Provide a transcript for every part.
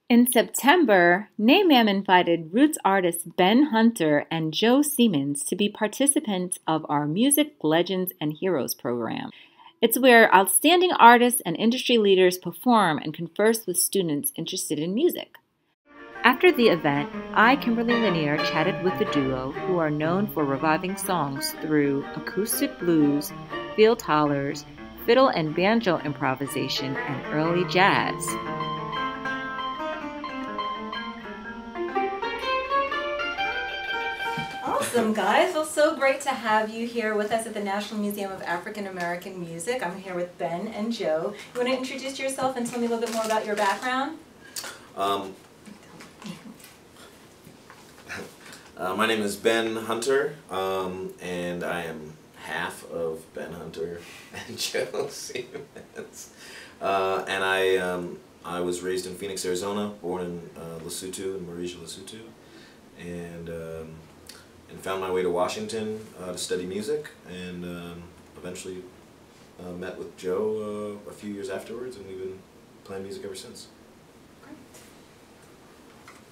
In September, NMAAM invited roots artists Ben Hunter and Joe Seamons to be participants of our Music Legends and Heroes program. It's where outstanding artists and industry leaders perform and converse with students interested in music. After the event, I, Kimberly Lannear, chatted with the duo, who are known for reviving songs through acoustic blues, field hollers, fiddle and banjo improvisation, and early jazz. Awesome, guys. Well, so great to have you here with us at the National Museum of African American Music. I'm here with Ben and Joe. You want to introduce yourself and tell me a little bit more about your background? My name is Ben Hunter, and I am half of Ben Hunter and Joe Seamons. And I was raised in Phoenix, Arizona, born in Lesotho, in Mauritius, Lesotho, and found my way to Washington to study music, and eventually met with Joe a few years afterwards, and we've been playing music ever since.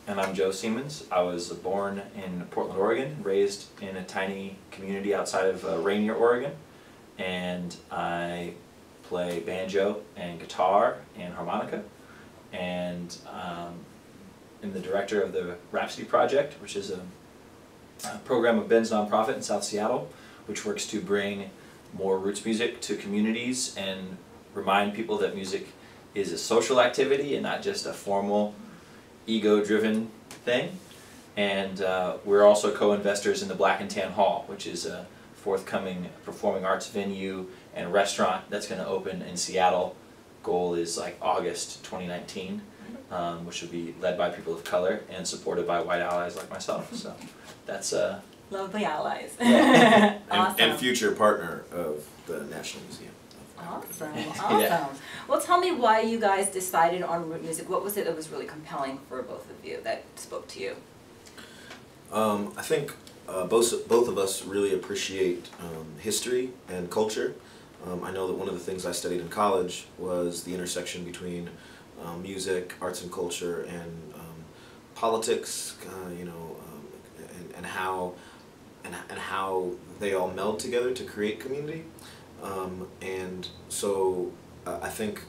And I'm Joe Seamons. I was born in Portland, Oregon, raised in a tiny community outside of Rainier, Oregon, and I play banjo and guitar and harmonica, and I'm the director of the Rhapsody Project, which is a program of Ben's nonprofit in South Seattle, which works to bring more roots music to communities and remind people that music is a social activity and not just a formal, ego-driven thing. And we're also co-investors in the Black and Tan Hall, which is a forthcoming performing arts venue and restaurant that's going to open in Seattle. Goal is like August 2019, which will be led by people of color and supported by white allies like myself. So that's Lovely allies. Yeah. Awesome. And future partner of the National Museum. Awesome, awesome. Yeah. Well, tell me why you guys decided on root music. What was it that was really compelling for both of you, that spoke to you? I think both of us really appreciate history and culture. I know that one of the things I studied in college was the intersection between music, arts and culture, and politics. And how they all meld together to create community. And so I think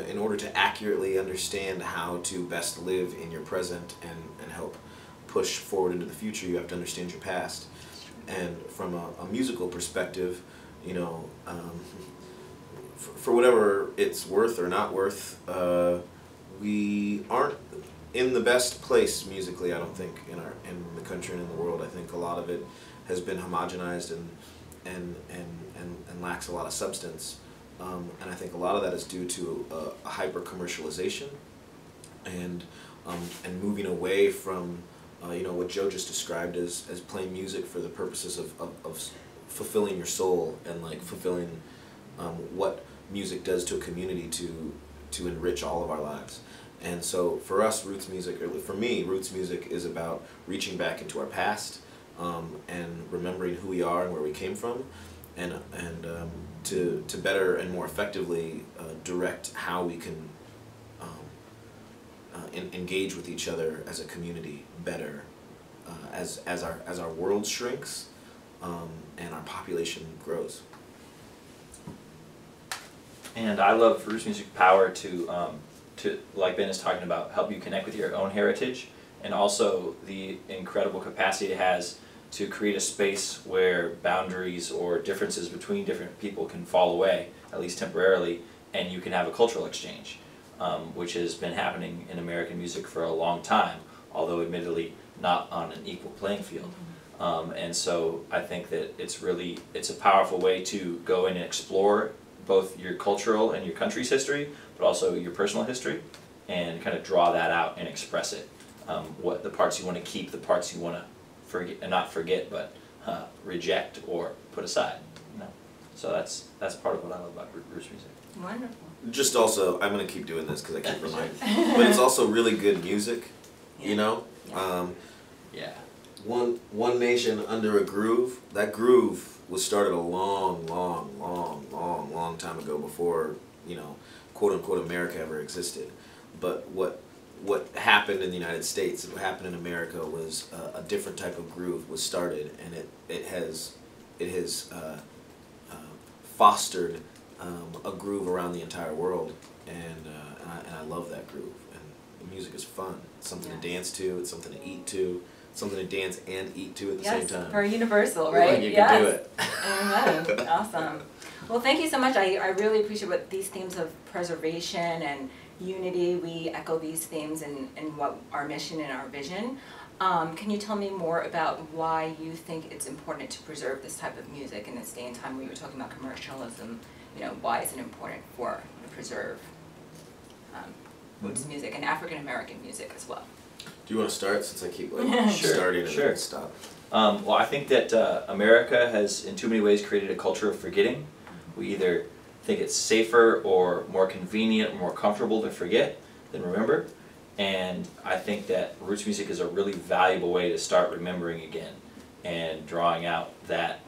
in order to accurately understand how to best live in your present and help push forward into the future, you have to understand your past. And from a musical perspective, you know, for whatever it's worth or not worth, we aren't in the best place musically, I don't think, in the country and in the world. I think a lot of it has been homogenized and lacks a lot of substance. And I think a lot of that is due to a hyper-commercialization and moving away from what Joe just described as playing music for the purposes of fulfilling your soul and like fulfilling what music does to a community to enrich all of our lives. And so for us, roots music, or for me, roots music is about reaching back into our past and remembering who we are and where we came from, and to better and more effectively direct how we can engage with each other as a community better as our world shrinks and our population grows. And I love roots music power to, like Ben is talking about, help you connect with your own heritage, and also the incredible capacity it has to create a space where boundaries or differences between different people can fall away, at least temporarily, and you can have a cultural exchange, which has been happening in American music for a long time, although admittedly not on an equal playing field. And so I think that it's a powerful way to go in and explore both your cultural and your country's history, but also your personal history, and kind of draw that out and express it. What the parts you want to keep, the parts you want to forget, and not forget, but reject or put aside. So that's part of what I love about roots music. Wonderful. Just also, I'm going to keep doing this because I keep reminding, but it's also really good music, you know? Yeah. One nation under a groove. That groove was started a long time ago before, quote unquote America ever existed. But what what happened in the United States and what happened in America was a different type of groove was started, and it has fostered a groove around the entire world, and I love that groove. And the music is fun. It's something to dance to. It's something to eat to. It's something to dance and eat to at the same time. Very universal, right? You can do it. Amen. Awesome. Well, thank you so much. I really appreciate what these themes of preservation and unity. We echo these themes in what our mission and our vision. Can you tell me more about why you think it's important to preserve this type of music in this day and time where you were talking about commercialism? You know, why is it important to preserve roots music and African American music as well? Do you want to start, since I keep Sure, starting sure. and stop? Well, I think that America has, in too many ways, created a culture of forgetting. We either think it's safer or more convenient or more comfortable to forget than remember. And I think that roots music is a really valuable way to start remembering again and drawing out that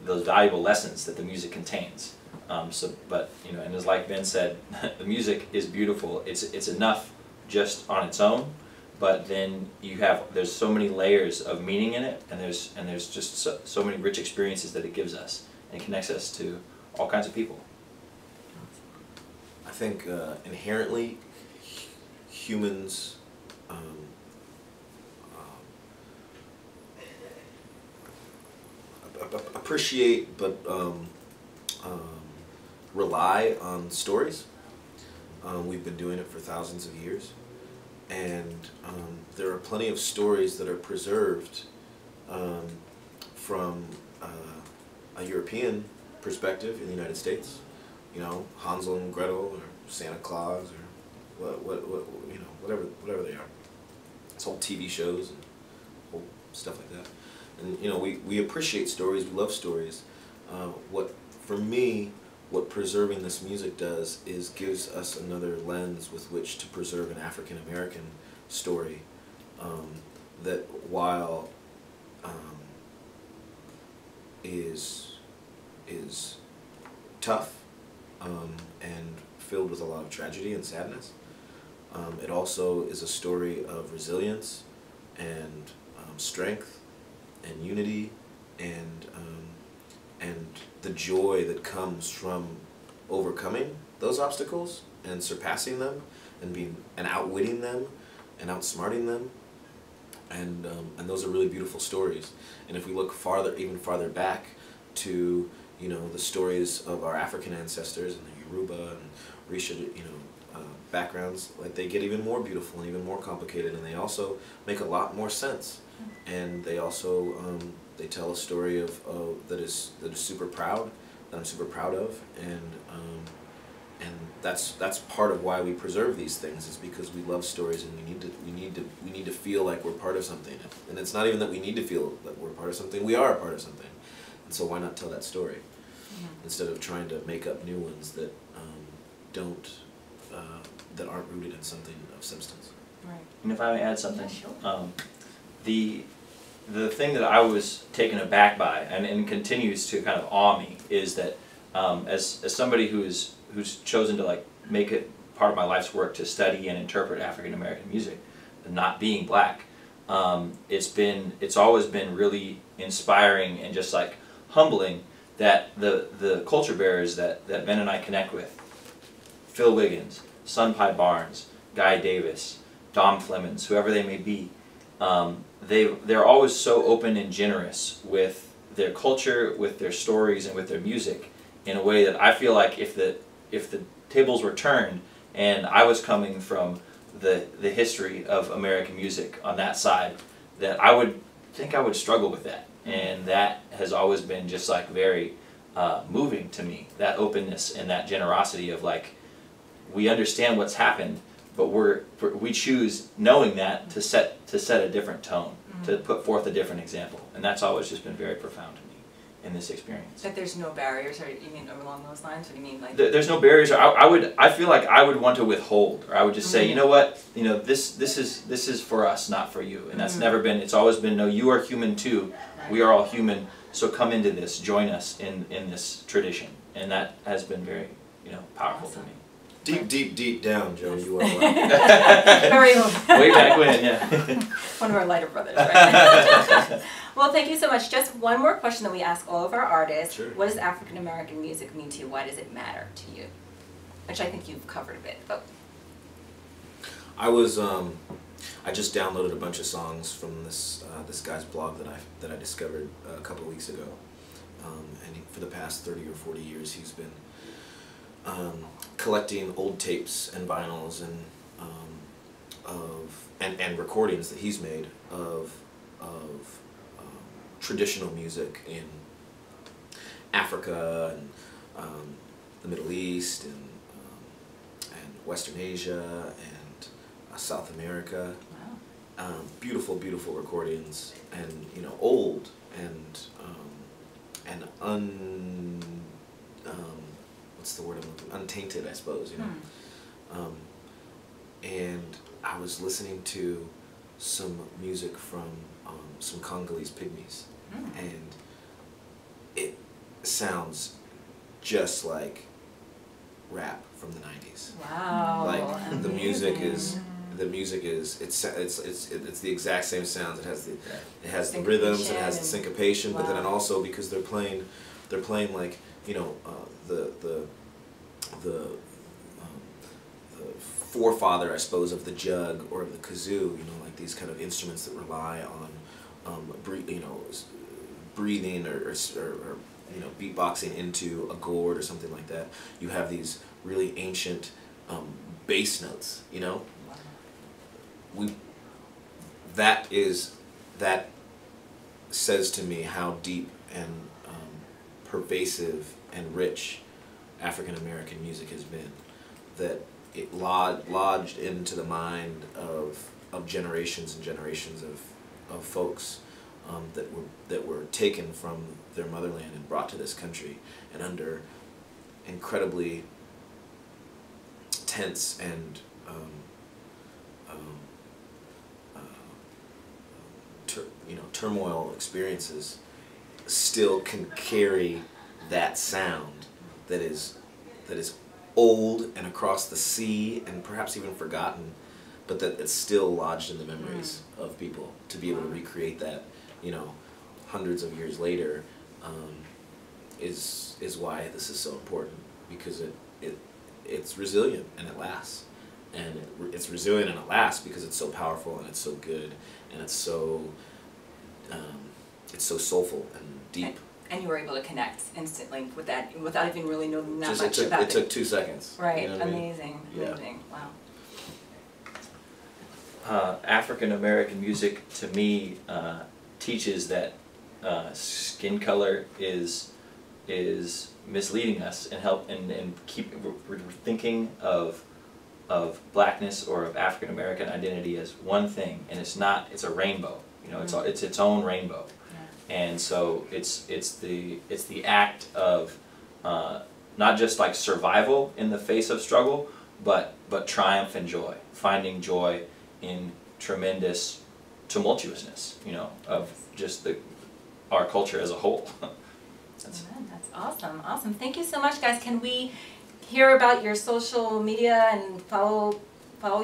those valuable lessons that the music contains. But you know, and as like Ben said, the music is beautiful. It's enough just on its own, but then there's so many layers of meaning in it, and there's just so many rich experiences that it gives us and connects us to all kinds of people. I think inherently humans appreciate but rely on stories. We've been doing it for thousands of years, and there are plenty of stories that are preserved from a European perspective in the United States. You know, Hansel and Gretel, or Santa Claus, or you know, whatever they are. It's whole TV shows and whole stuff like that. And you know, we appreciate stories. We love stories. For me, what preserving this music does is gives us another lens with which to preserve an African American story. That while is tough and filled with a lot of tragedy and sadness, it also is a story of resilience and strength and unity and the joy that comes from overcoming those obstacles and surpassing them and outwitting them and outsmarting them, and those are really beautiful stories. And if we look even farther back to, you know, the stories of our African ancestors and the Yoruba and Risha, you know, backgrounds, like, they get even more beautiful and even more complicated, and they also make a lot more sense. And they also they tell a story of that is super proud, that I'm super proud of, and that's part of why we preserve these things, is because we love stories, and we need to feel like we're part of something. And it's not even that we need to feel that we're part of something; we are a part of something. And so why not tell that story instead of trying to make up new ones that that aren't rooted in something of substance? Right. And if I may add something, yeah, sure. The thing that I was taken aback by, and continues to kind of awe me, is that as somebody who's chosen to, like, make it part of my life's work to study and interpret African American music, and not being black, it's always been really inspiring and just, like, humbling that the culture bearers that Ben and I connect with, Phil Wiggins, Sun Pi Barnes, Guy Davis, Dom Flemons, whoever they may be, they're always so open and generous with their culture, with their stories, and with their music, in a way that I feel like if the tables were turned and I was coming from the history of American music on that side, that I would struggle with that. And that has always been just, like, very moving to me, that openness and that generosity of, like, we understand what's happened, but we choose, knowing that, to set a different tone, to put forth a different example, and that's always just been very profound to me in this experience. That there's no barriers, or you mean along those lines? What do you mean, like? There's no barriers. Or I feel like I would want to withhold, or I would just say, you know what, you know, this is for us, not for you, and that's never been. It's always been, no, you are human too. Right. We are all human, so come into this, join us in this tradition, and that has been very, you know, powerful to me. Deep down, Joe, you are alive. Very Way back when, yeah. one of our lighter brothers, right? Well, thank you so much. Just one more question that we ask all of our artists. Sure. What does African American music mean to you? Why does it matter to you? Which I think you've covered a bit. But I just downloaded a bunch of songs from this guy's blog that I discovered a couple of weeks ago, and for the past 30 or 40 years he's been collecting old tapes and vinyls and recordings that he's made of traditional music in Africa and the Middle East and Western Asia and South America. wow. Beautiful, beautiful recordings, and old and what's the word I'm looking? Untainted, I suppose. And I was listening to some music from some Congolese pygmies, and it sounds just like rap from the 90s. Wow. Like the music is it's the exact same sounds. It has the rhythms, it has the syncopation, but then also because they're playing like the forefather, I suppose, of the jug or of the kazoo, like these kind of instruments that rely on breathing or beatboxing into a gourd or something like that. You have these really ancient bass notes, that says to me how deep and pervasive and rich African American music has been, that it lodged into the mind of generations and generations of folks that were taken from their motherland and brought to this country, and under incredibly tense and turmoil experiences, still can carry that sound that is old and across the sea and perhaps even forgotten, but that it's still lodged in the memories of people. To be able to recreate that, hundreds of years later, is why this is so important, because it's resilient and it lasts, and it's resilient and it lasts because it's so powerful and it's so good and it's so soulful and deep. And you were able to connect instantly with that without even really knowing that Just, much about it. It took 2 seconds. Right, you know what I mean? amazing, Yeah. amazing, wow. African American music to me teaches that skin color is misleading us and keep we're thinking of blackness or of African American identity as one thing, and it's not. It's a rainbow. It's its own rainbow. And so it's the act of not just like survival in the face of struggle, but triumph and joy, finding joy in tremendous tumultuousness, of just our culture as a whole. That's awesome. Thank you so much, guys. Can we hear about your social media and follow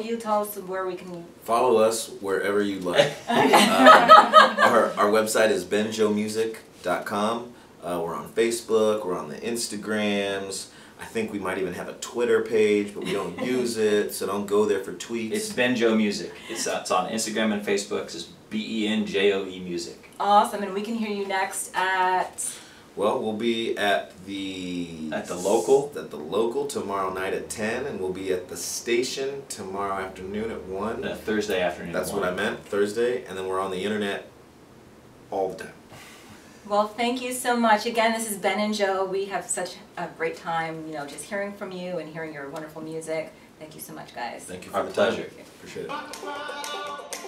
you? Tell us where we can follow us wherever you like. Our website is banjomusic.com. We're on Facebook, we're on the Instagrams. I think we might even have a Twitter page, but we don't use it, so don't go there for tweets. It's Benjo Music. It's on Instagram and Facebook. It's BENJOE Music. Awesome, and we can hear you next at... Well, we'll be at the local tomorrow night at 10, and we'll be at the station tomorrow afternoon at 1. Thursday afternoon. That's what I meant, Thursday, and then we're on the internet all the time. Well, thank you so much. Again, this is Ben and Joe. We have such a great time, just hearing from you and hearing your wonderful music. Thank you so much, guys. Thank you for Our the pleasure. time. Appreciate it.